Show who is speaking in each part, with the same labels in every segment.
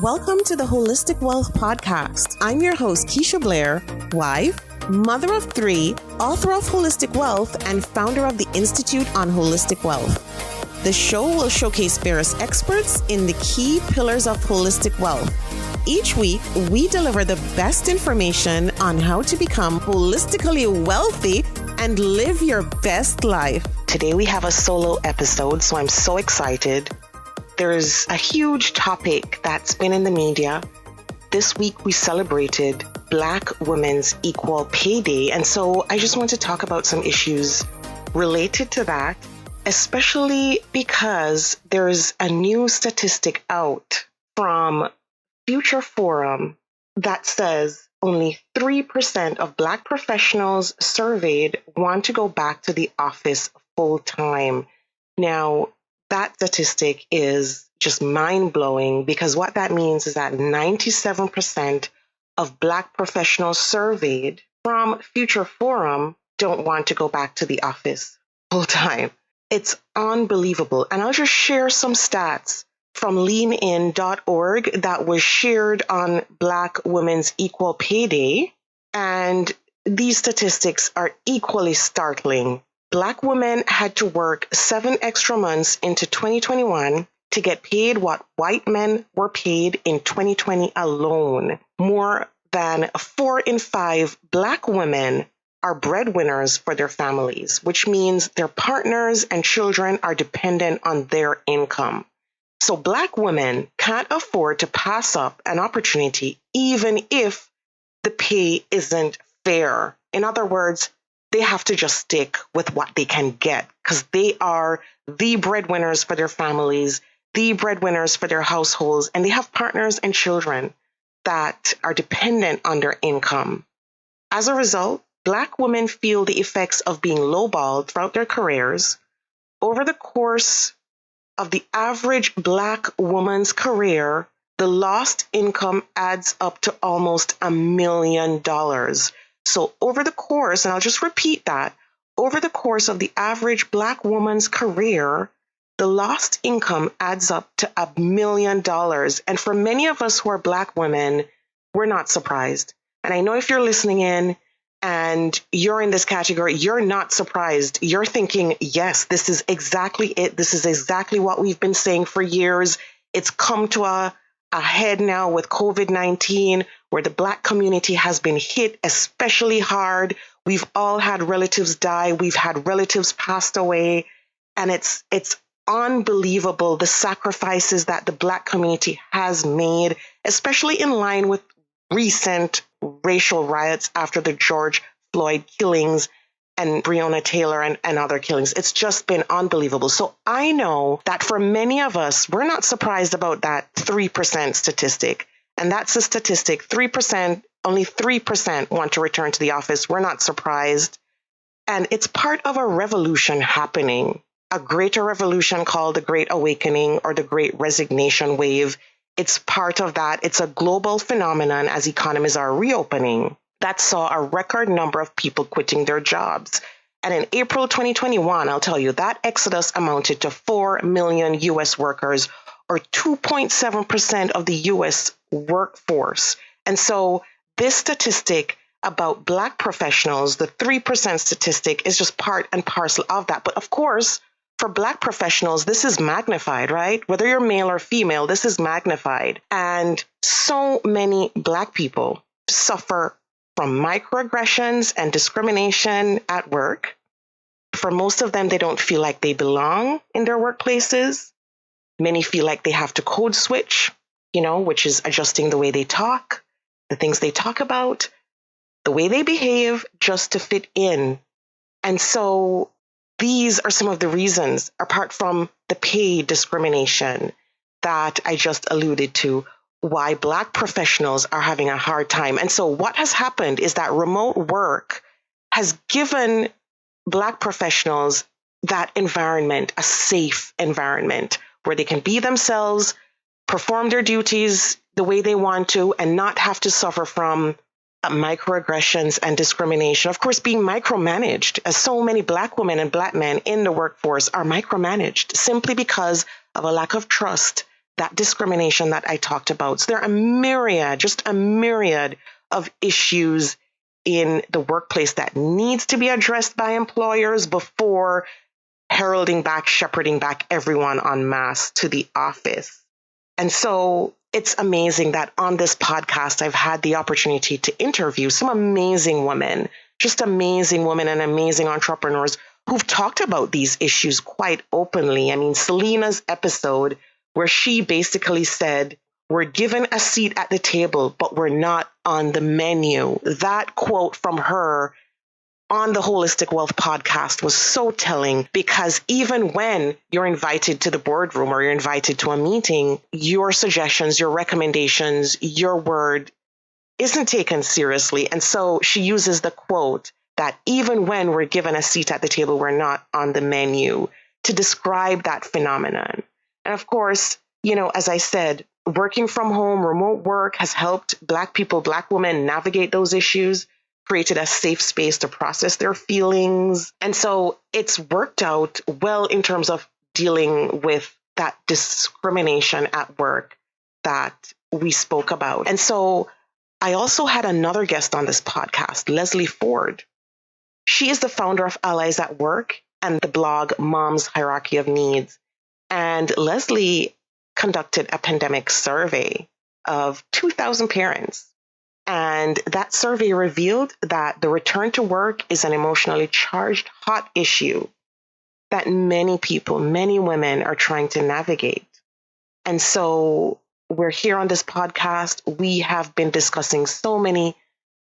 Speaker 1: Welcome to the Holistic Wealth Podcast. I'm your host, Keisha Blair, wife, mother of 3, author of Holistic Wealth, and founder of the Institute on Holistic Wealth. The show will showcase various experts in the key pillars of holistic wealth. Each week, we deliver the best information on how to become holistically wealthy and live your best life. Today, we have a solo episode, so I'm so excited. There's a huge topic that's been in the media. This week, we celebrated Black Women's Equal Pay Day, and so I just want to talk about some issues related to that, especially because there's a new statistic out from Future Forum that says only 3% of Black professionals surveyed want to go back to the office full time. Now, that statistic is just mind-blowing because what that means is that 97% of Black professionals surveyed from Future Forum don't want to go back to the office full time. It's unbelievable. And I'll just share some stats from leanin.org that was shared on Black Women's Equal Pay Day. And these statistics are equally startling. Black women had to work 7 extra months into 2021 to get paid what white men were paid in 2020 alone. More than 4 in 5 Black women are breadwinners for their families, which means their partners and children are dependent on their income. So Black women can't afford to pass up an opportunity even if the pay isn't fair. In other words, they have to just stick with what they can get because they are the breadwinners for their families, the breadwinners for their households, and they have partners and children that are dependent on their income. As a result, Black women feel the effects of being lowballed throughout their careers. Over the course of the average Black woman's career, the lost income adds up to almost $1 million. So over the course, and I'll just repeat that, over the course of the average Black woman's career, the lost income adds up to $1 million. And for many of us who are Black women, we're not surprised. And I know if you're listening in and you're in this category, you're not surprised. You're thinking, yes, this is exactly it. This is exactly what we've been saying for years. It's come to a head now with COVID-19, where the Black community has been hit especially hard. We've all had relatives die. We've had relatives passed away. And it's unbelievable the sacrifices that the Black community has made, especially in line with recent racial riots after the George Floyd killings and Breonna Taylor and other killings. It's just been unbelievable. So I know that for many of us, we're not surprised about that 3% statistic. And that's the statistic. 3%, only 3% want to return to the office. We're not surprised. And it's part of a revolution happening, a greater revolution called the Great Awakening or the Great Resignation Wave. It's part of that. It's a global phenomenon as economies are reopening that saw a record number of people quitting their jobs. And in April 2021, I'll tell you, that exodus amounted to 4 million U.S. workers, or 2.7% of the U.S. workforce. And so this statistic about Black professionals, the 3% statistic, is just part and parcel of that. But of course, for Black professionals, this is magnified, right? Whether you're male or female, this is magnified. And so many Black people suffer from microaggressions and discrimination at work. For most of them, they don't feel like they belong in their workplaces. Many feel like they have to code switch, which is adjusting the way they talk, the things they talk about, the way they behave just to fit in. And so these are some of the reasons, apart from the pay discrimination that I just alluded to, why Black professionals are having a hard time. And so what has happened is that remote work has given Black professionals that environment, a safe environment where they can be themselves, perform their duties the way they want to, and not have to suffer from microaggressions and discrimination. Of course, being micromanaged, as so many Black women and Black men in the workforce are micromanaged simply because of a lack of trust that discrimination that I talked about. So there are just a myriad of issues in the workplace that needs to be addressed by employers before shepherding back everyone en masse to the office. And so it's amazing that on this podcast, I've had the opportunity to interview some amazing women, just amazing women and amazing entrepreneurs who've talked about these issues quite openly. I mean, Selena's episode where she basically said, we're given a seat at the table, but we're not on the menu. That quote from her on the Holistic Wealth podcast was so telling, because even when you're invited to the boardroom or you're invited to a meeting, your suggestions, your recommendations, your word isn't taken seriously. And so she uses the quote that even when we're given a seat at the table, we're not on the menu to describe that phenomenon. And of course, as I said, working from home, remote work has helped Black people, Black women navigate those issues, created a safe space to process their feelings. And so it's worked out well in terms of dealing with that discrimination at work that we spoke about. And so I also had another guest on this podcast, Leslie Ford. She is the founder of Allies at Work and the blog Mom's Hierarchy of Needs. And Leslie conducted a pandemic survey of 2,000 parents. And that survey revealed that the return to work is an emotionally charged, hot issue that many people, many women are trying to navigate. And so we're here on this podcast. We have been discussing so many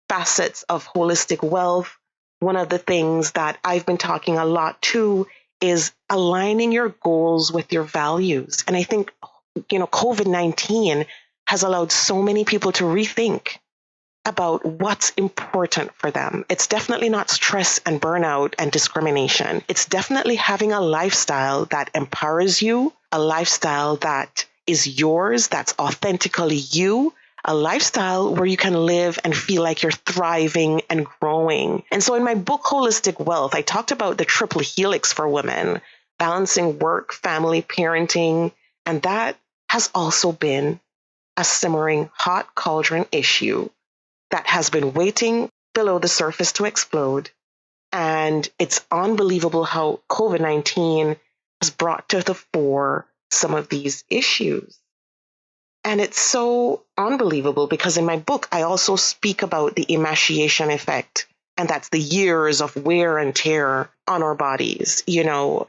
Speaker 1: facets of holistic wealth. One of the things that I've been talking a lot to is aligning your goals with your values. And I think, COVID-19 has allowed so many people to rethink about what's important for them. It's definitely not stress and burnout and discrimination. It's definitely having a lifestyle that empowers you, a lifestyle that is yours, that's authentically you, a lifestyle where you can live and feel like you're thriving and growing. And so in my book, Holistic Wealth, I talked about the triple helix for women, balancing work, family, parenting, and that has also been a simmering hot cauldron issue that has been waiting below the surface to explode. And it's unbelievable how COVID-19 has brought to the fore some of these issues. And it's so unbelievable because in my book, I also speak about the emaciation effect. And that's the years of wear and tear on our bodies,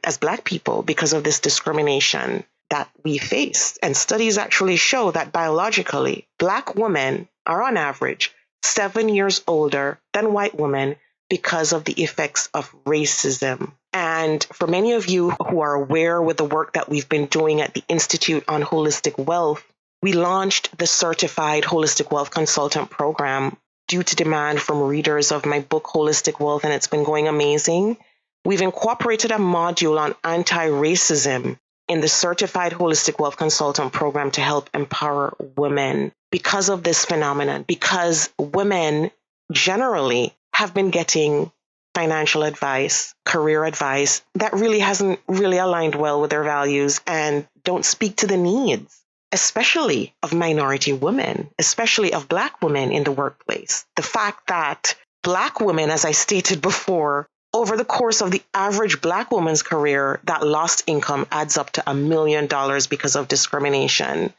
Speaker 1: as Black people because of this discrimination that we face. And studies actually show that biologically, Black women are on average 7 years older than white women because of the effects of racism. And for many of you who are aware with the work that we've been doing at the Institute on Holistic Wealth, we launched the Certified Holistic Wealth Consultant Program due to demand from readers of my book, Holistic Wealth, and it's been going amazing. We've incorporated a module on anti-racism in the Certified Holistic Wealth Consultant Program to help empower women because of this phenomenon, because women generally have been getting financial advice, career advice that really hasn't really aligned well with their values and don't speak to the needs, especially of minority women, especially of Black women in the workplace. The fact that Black women, as I stated before, over the course of the average Black woman's career, that lost income adds up to $1 million because of discrimination.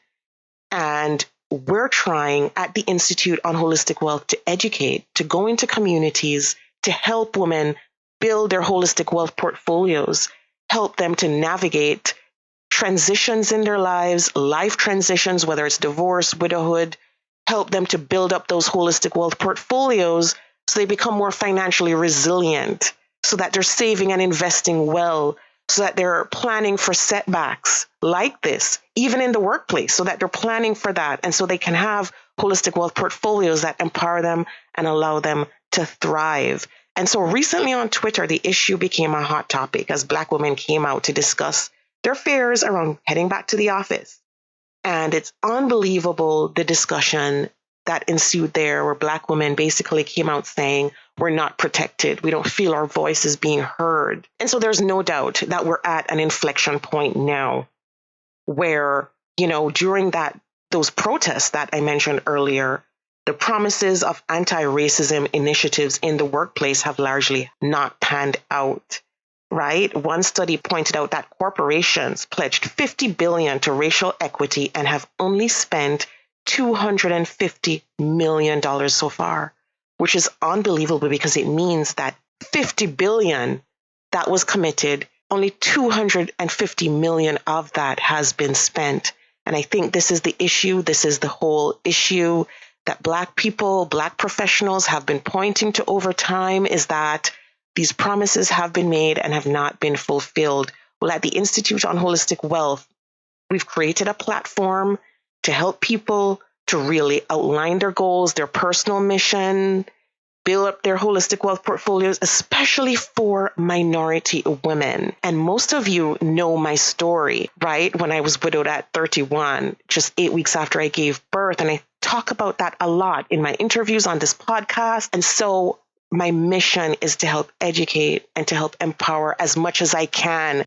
Speaker 1: And we're trying at the Institute on Holistic Wealth to educate, to go into communities, to help women build their holistic wealth portfolios, help them to navigate transitions in their lives, life transitions, whether it's divorce, widowhood, help them to build up those holistic wealth portfolios so they become more financially resilient, so that they're saving and investing well, so that they're planning for setbacks like this, even in the workplace, so that they're planning for that. And so they can have holistic wealth portfolios that empower them and allow them to thrive. And so recently on Twitter, the issue became a hot topic as Black women came out to discuss their fears around heading back to the office. And it's unbelievable the discussion that ensued there, where Black women basically came out saying, we're not protected. We don't feel our voice is being heard. And so there's no doubt that we're at an inflection point now where during those protests that I mentioned earlier, the promises of anti-racism initiatives in the workplace have largely not panned out, right? One study pointed out that corporations pledged $50 billion to racial equity and have only spent $250 million so far, which is unbelievable because it means that $50 billion that was committed, only $250 million of that has been spent. And I think this is the issue. This is the whole issue that Black people, Black professionals have been pointing to over time, is that these promises have been made and have not been fulfilled. Well, at the Institute on Holistic Wealth, we've created a platform to help people to really outline their goals, their personal mission, build up their holistic wealth portfolios, especially for minority women. And most of you know my story, right? When I was widowed at 31, just 8 weeks after I gave birth. And I talk about that a lot in my interviews on this podcast. And so my mission is to help educate and to help empower as much as I can.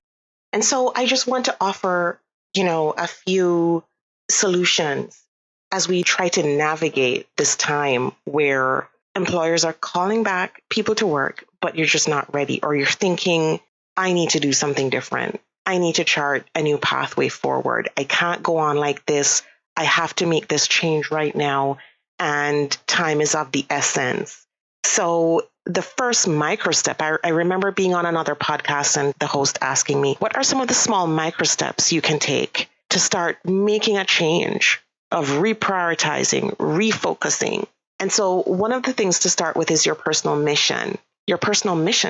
Speaker 1: And so I just want to offer, a few solutions as we try to navigate this time where employers are calling back people to work, but you're just not ready, or you're thinking, I need to do something different. I need to chart a new pathway forward. I can't go on like this. I have to make this change right now, and time is of the essence. So the first micro step, I remember being on another podcast and the host asking me, what are some of the small micro steps you can take to start making a change of reprioritizing, refocusing? And so one of the things to start with is your personal mission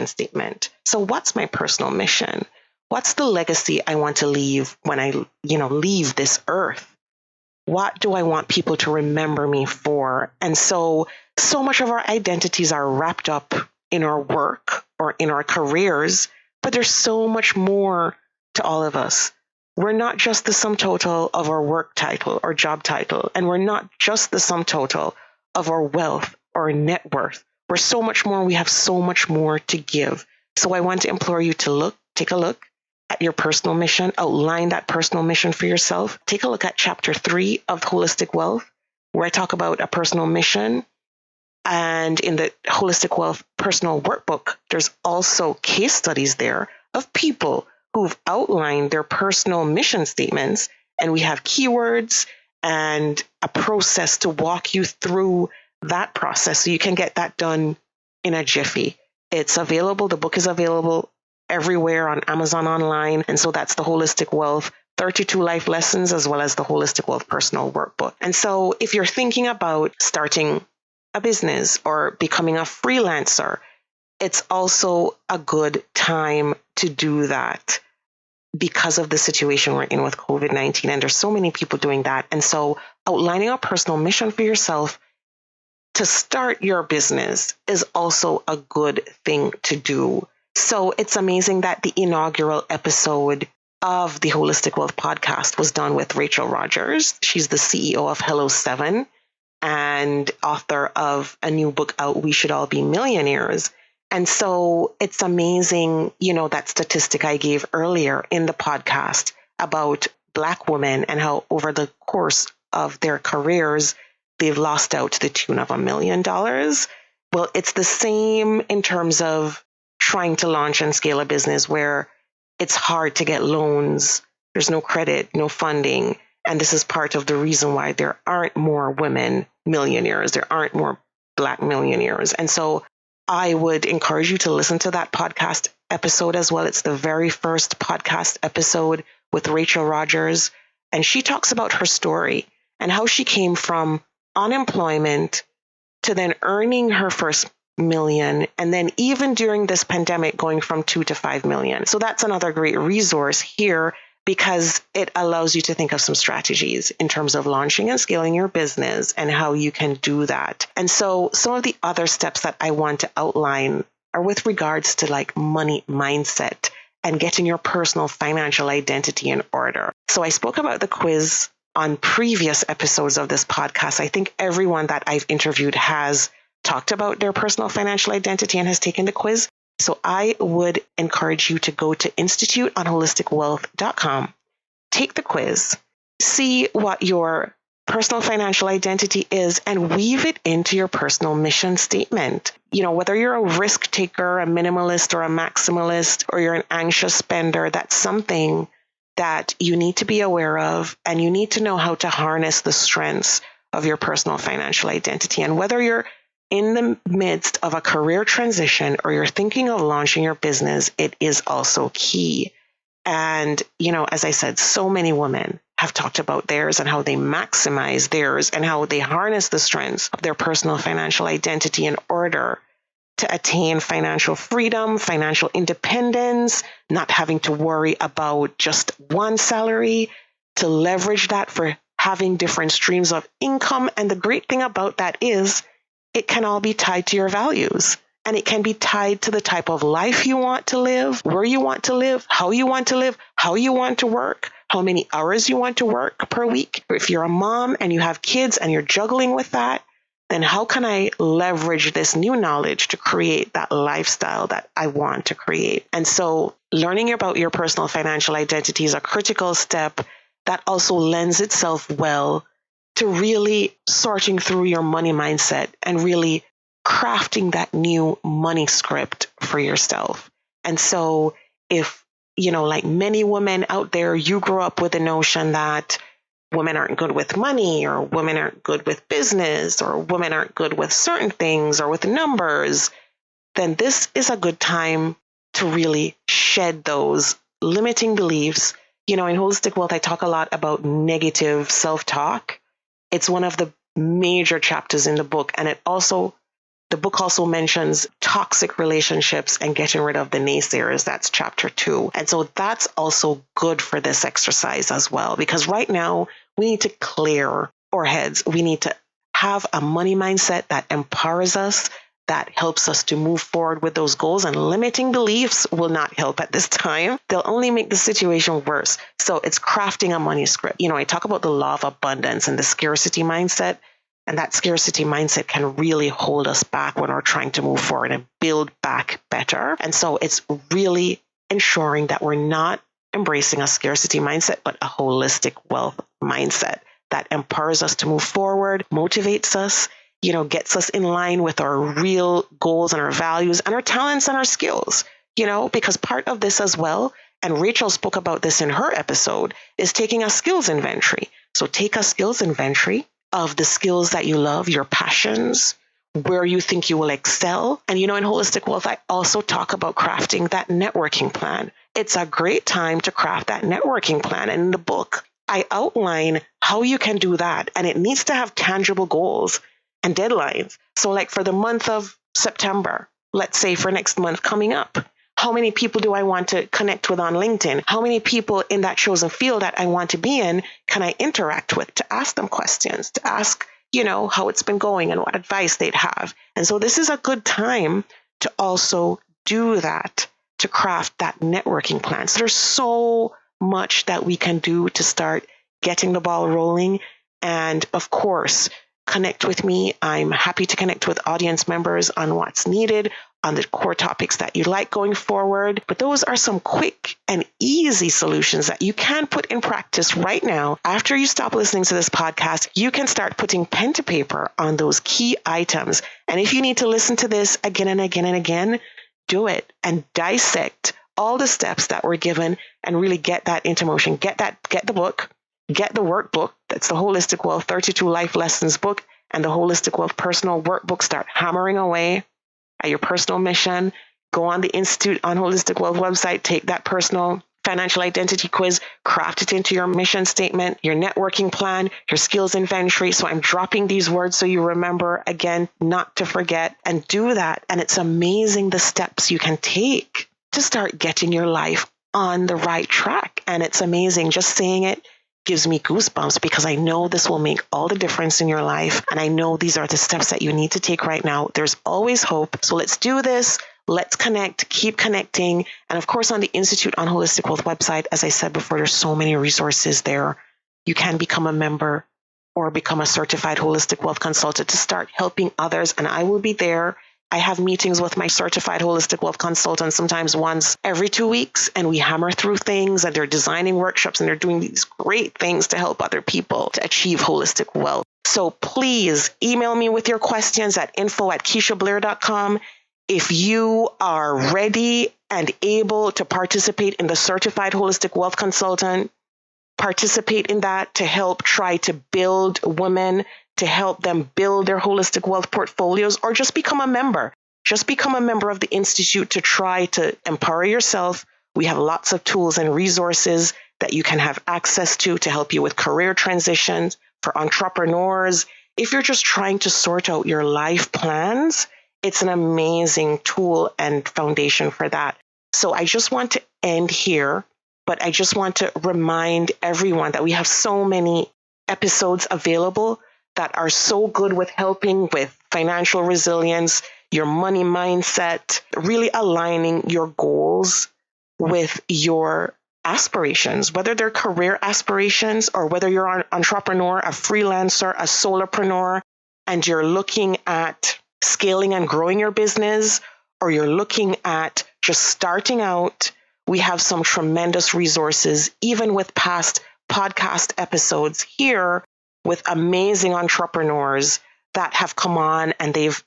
Speaker 1: statement. So what's my personal mission? What's the legacy I want to leave when I, leave this earth? What do I want people to remember me for? And so much of our identities are wrapped up in our work or in our careers, but there's so much more to all of us. We're not just the sum total of our work title or job title, and we're not just the sum total of our wealth or net worth. We're so much more. We have so much more to give. So I want to implore you to take a look at your personal mission, outline that personal mission for yourself. Take a look at chapter 3 of Holistic Wealth, where I talk about a personal mission. And in the Holistic Wealth personal workbook, there's also case studies there of people who've outlined their personal mission statements. And we have keywords and a process to walk you through that process so you can get that done in a jiffy. It's available. The book is available everywhere on Amazon online. And so that's the Holistic Wealth 32 Life Lessons, as well as the Holistic Wealth Personal Workbook. And so if you're thinking about starting a business or becoming a freelancer, it's also a good time to do that because of the situation we're in with COVID-19. And there's so many people doing that. And so outlining a personal mission for yourself to start your business is also a good thing to do. So it's amazing that the inaugural episode of the Holistic Wealth podcast was done with Rachel Rogers. She's the CEO of Hello 7 and author of a new book out, We Should All Be Millionaires. And so it's amazing, that statistic I gave earlier in the podcast about Black women and how over the course of their careers, they've lost out to the tune of $1 million. Well, it's the same in terms of trying to launch and scale a business where it's hard to get loans. There's no credit, no funding. And this is part of the reason why there aren't more women millionaires. There aren't more Black millionaires. And so I would encourage you to listen to that podcast episode as well. It's the very first podcast episode with Rachel Rogers. And she talks about her story and how she came from unemployment to then earning her first million. And then even during this pandemic, going from 2 to 5 million. So that's another great resource here because it allows you to think of some strategies in terms of launching and scaling your business and how you can do that. And so some of the other steps that I want to outline are with regards to like money mindset and getting your personal financial identity in order. So I spoke about the quiz on previous episodes of this podcast. I think everyone that I've interviewed has talked about their personal financial identity and has taken the quiz. So I would encourage you to go to instituteonholisticwealth.com, take the quiz, see what your personal financial identity is and weave it into your personal mission statement. Whether you're a risk taker, a minimalist, or a maximalist, or you're an anxious spender, that's something that you need to be aware of, and you need to know how to harness the strengths of your personal financial identity. And whether you're in the midst of a career transition or you're thinking of launching your business, it is also key. And, as I said, so many women have talked about theirs and how they maximize theirs and how they harness the strengths of their personal financial identity in order to attain financial freedom, financial independence, not having to worry about just one salary, to leverage that for having different streams of income. And the great thing about that is it can all be tied to your values. And it can be tied to the type of life you want to live, where you want to live, how you want to live, how you want to work, how many hours you want to work per week. If you're a mom and you have kids and you're juggling with that, then how can I leverage this new knowledge to create that lifestyle that I want to create? And so learning about your personal financial identity is a critical step that also lends itself well to really sorting through your money mindset and really crafting that new money script for yourself. And so if, like many women out there, you grew up with the notion that women aren't good with money, or women aren't good with business, or women aren't good with certain things or with numbers, then this is a good time to really shed those limiting beliefs. In Holistic Wealth, I talk a lot about negative self-talk. It's one of the major chapters in the book. And the book also mentions toxic relationships and getting rid of the naysayers. That's chapter 2. And so that's also good for this exercise as well, because right now we need to clear our heads. We need to have a money mindset that empowers us, that helps us to move forward with those goals. And limiting beliefs will not help at this time. They'll only make the situation worse. So it's crafting a money script. I talk about the law of abundance and the scarcity mindset. And that scarcity mindset can really hold us back when we're trying to move forward and build back better. And so it's really ensuring that we're not embracing a scarcity mindset, but a holistic wealth mindset that empowers us to move forward, motivates us, gets us in line with our real goals and our values and our talents and our skills, because part of this as well, and Rachel spoke about this in her episode, is taking a skills inventory. So take a skills inventory of the skills that you love, your passions, where you think you will excel. And in Holistic Wealth, I also talk about crafting that networking plan. It's a great time to craft that networking plan. And in the book, I outline how you can do that. And it needs to have tangible goals and deadlines. So like for the month of September, let's say for next month coming up, how many people do I want to connect with on LinkedIn? How many people in that chosen field that I want to be in can I interact with, to ask them questions, to ask, how it's been going and what advice they'd have. And so this is a good time to also do that, to craft that networking plan. So there's so much that we can do to start getting the ball rolling. And of course, connect with me. I'm happy to connect with audience members on what's needed, on the core topics that you like going forward. But those are some quick and easy solutions that you can put in practice right now. After you stop listening to this podcast, you can start putting pen to paper on those key items. And if you need to listen to this again and again and again, do it and dissect all the steps that were given and really get that into motion. Get the book, get the workbook. That's the Holistic Wealth 32 Life Lessons book and the Holistic Wealth Personal Workbook. Start hammering away at your personal mission. Go on the Institute on Holistic Wealth website, take that personal financial identity quiz, craft it into your mission statement, your networking plan, your skills inventory. So I'm dropping these words so you remember, again, not to forget, and do that. And it's amazing the steps you can take to start getting your life on the right track. And it's amazing. Just saying it gives me goosebumps because I know this will make all the difference in your life. And I know these are the steps that you need to take right now. There's always hope. So let's do this. Let's connect, keep connecting. And of course, on the Institute on Holistic Wealth website, as I said before, there's so many resources there. You can become a member or become a certified holistic wealth consultant to start helping others. And I will be there. I have meetings with my certified holistic wealth consultant sometimes once every 2 weeks, and we hammer through things, and they're designing workshops, and they're doing these great things to help other people to achieve holistic wealth. So please email me with your questions at info@KeishaBlair.com. If you are ready and able to participate in the certified holistic wealth consultant, participate in that to help try to build women, to help them build their holistic wealth portfolios, or just become a member. Just become a member of the Institute to try to empower yourself. We have lots of tools and resources that you can have access to help you with career transitions, for entrepreneurs. If you're just trying to sort out your life plans, it's an amazing tool and foundation for that. So I just want to end here, but I just want to remind everyone that we have so many episodes available that are so good with helping with financial resilience, your money mindset, really aligning your goals with your aspirations, whether they're career aspirations or whether you're an entrepreneur, a freelancer, a solopreneur, and you're looking at scaling and growing your business, or you're looking at just starting out. We have some tremendous resources, even with past podcast episodes here with amazing entrepreneurs that have come on and they've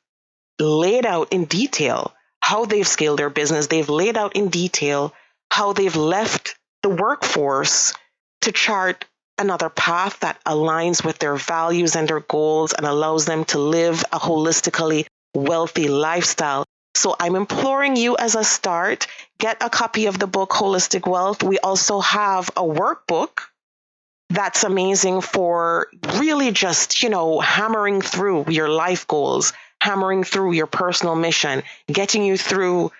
Speaker 1: laid out in detail how they've scaled their business. They've laid out in detail how they've left the workforce to chart another path that aligns with their values and their goals and allows them to live a holistically wealthy lifestyle. So I'm imploring you as a start, get a copy of the book, Holistic Wealth. We also have a workbook that's amazing for really just, hammering through your life goals, hammering through your personal mission, getting you through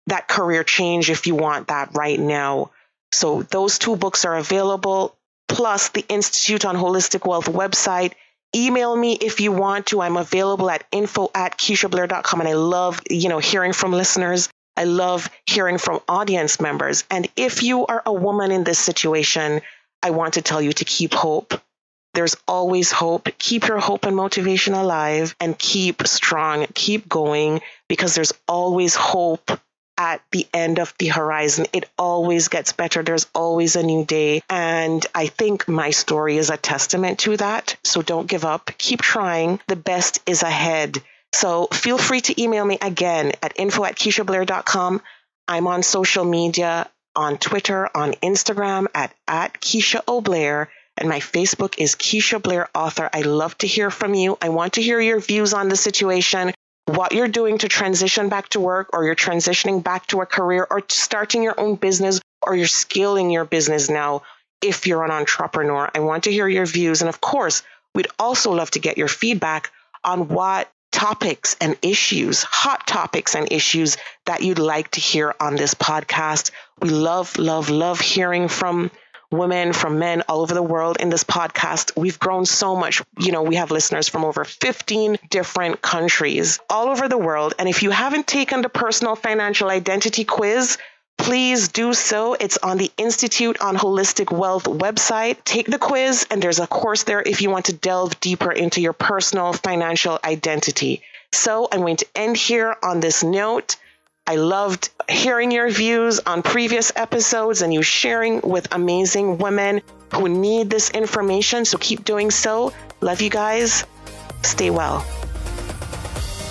Speaker 1: that career change if you want that right now. So those 2 books are available, plus the Institute on Holistic Wealth website. Email me if you want to. I'm available at info@KeishaBlair.com. And I love, hearing from listeners. I love hearing from audience members. And if you are a woman in this situation, I want to tell you to keep hope. There's always hope. Keep your hope and motivation alive and keep strong, keep going, because there's always hope at the end of the horizon. It always gets better. There's always a new day. And I think my story is a testament to that. So don't give up. Keep trying. The best is ahead. So feel free to email me again at info@KeishaBlair.com. I'm on social media, on Twitter, on Instagram at Keisha O'Blair. And my Facebook is Keisha Blair Author. I love to hear from you. I want to hear your views on the situation, what you're doing to transition back to work, or you're transitioning back to a career, or starting your own business, or you're scaling your business now if you're an entrepreneur. I want to hear your views. And of course, we'd also love to get your feedback on what topics and issues, hot topics and issues that you'd like to hear on this podcast. We love, love, love hearing from women, from men all over the world in this podcast. We've grown so much. We have listeners from over 15 different countries all over the world. And if you haven't taken the personal financial identity quiz, please do so. It's on the Institute on Holistic Wealth website. Take the quiz, and there's a course there if you want to delve deeper into your personal financial identity. So I'm going to end here on this note. I loved hearing your views on previous episodes and you sharing with amazing women who need this information. So keep doing so. Love you guys. Stay well.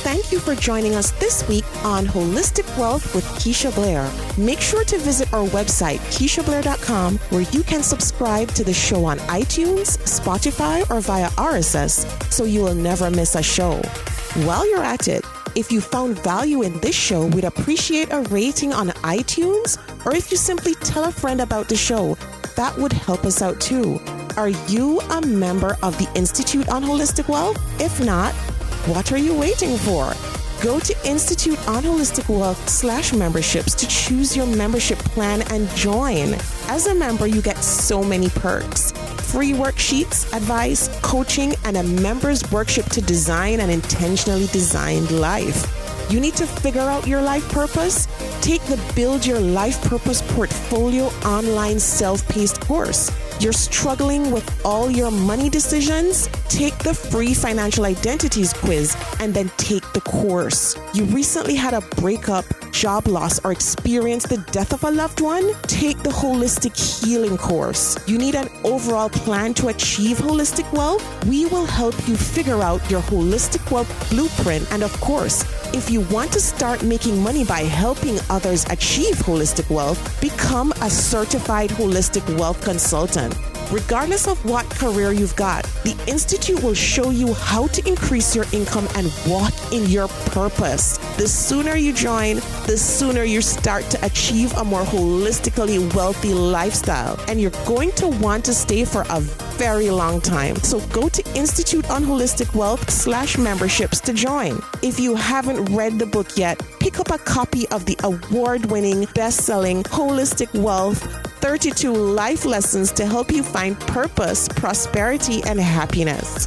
Speaker 1: Thank you for joining us this week on Holistic Wealth with Keisha Blair. Make sure to visit our website, KeishaBlair.com, where you can subscribe to the show on iTunes, Spotify, or via RSS, so you will never miss a show. While you're at it, if you found value in this show, we'd appreciate a rating on iTunes, or if you simply tell a friend about the show, that would help us out too. Are you a member of the Institute on Holistic Wealth? If not, what are you waiting for? Go to Institute on Holistic Wealth /memberships to choose your membership plan and join. As a member, you get so many perks. Free worksheets, advice, coaching, and a member's workshop to design an intentionally designed life. You need to figure out your life purpose? Take the Build Your Life Purpose Portfolio online self-paced course. You're struggling with all your money decisions? Take the free financial identities quiz and then take the course. You recently had a breakup, job loss, or experienced the death of a loved one? Take the holistic healing course. You need an overall plan to achieve holistic wealth? We will help you figure out your holistic wealth blueprint. And of course, if you want to start making money by helping others achieve holistic wealth, become a certified holistic wealth consultant. Regardless of what career you've got, the Institute will show you how to increase your income and walk in your purpose. The sooner you join, the sooner you start to achieve a more holistically wealthy lifestyle. And you're going to want to stay for a very long time. So go to instituteonholisticwealth.com/memberships to join. If you haven't read the book yet, pick up a copy of the award-winning, best-selling Holistic Wealth 32 Life Lessons to help you find purpose, prosperity, and happiness.